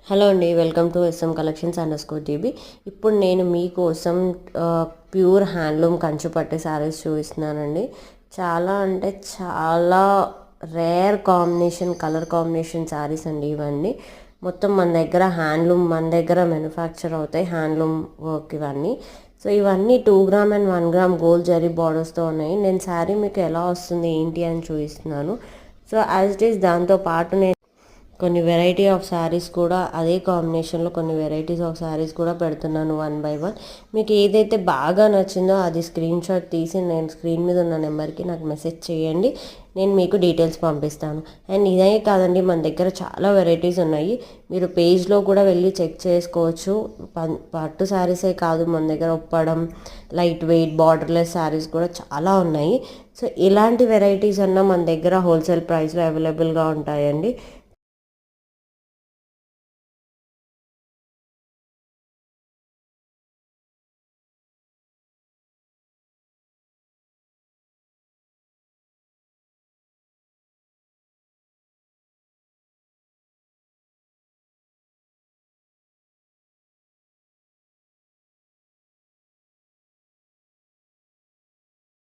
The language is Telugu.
హలో అండి, welcome to S M collections _TB. ఇప్పుడు నేను మీకోసం ప్యూర్ హ్యాండ్లూమ్ కంచుపట్టి శారీస్ చూపిస్తున్నానండి. చాలా అంటే చాలా rare combination, colour combination saris అండి ఇవన్నీ. మొత్తం మన దగ్గర హ్యాండ్లూమ్, మన దగ్గర మ్యానుఫ్యాక్చర్ అవుతాయి హ్యాండ్లూమ్ వర్క్ ఇవన్నీ. సో ఇవన్నీ 2 gram and 1 gram gold zari బార్డర్స్తో ఉన్నాయి. నేను శారీ మీకు ఎలా వస్తుంది ఏంటి అని చూపిస్తున్నాను. సో యాజ్ ఇట్ ఈస్ దాంతో పాటు నేను కొన్ని వెరైటీ ఆఫ్ శారీస్ కూడా అదే కాంబినేషన్లో కొన్ని వెరైటీస్ ఆఫ్ శారీస్ కూడా పెడుతున్నాను 1 by 1. మీకు ఏదైతే బాగా నచ్చిందో అది స్క్రీన్ షాట్ తీసి నేను స్క్రీన్ మీద ఉన్న నెంబర్కి నాకు మెసేజ్ చేయండి, నేను మీకు డీటెయిల్స్ పంపిస్తాను. అండ్ ఇదే కాదండి, మన దగ్గర చాలా వెరైటీస్ ఉన్నాయి. మీరు పేజ్లో కూడా వెళ్ళి చెక్ చేసుకోవచ్చు. పట్టు శారీసే కాదు, మన దగ్గర ఉప్పడం, లైట్ వెయిట్, బార్డర్లెస్ శారీస్ కూడా చాలా ఉన్నాయి. సో ఇలాంటి వెరైటీస్ అన్న మన దగ్గర హోల్సేల్ ప్రైస్లో అవైలబుల్గా ఉంటాయండి.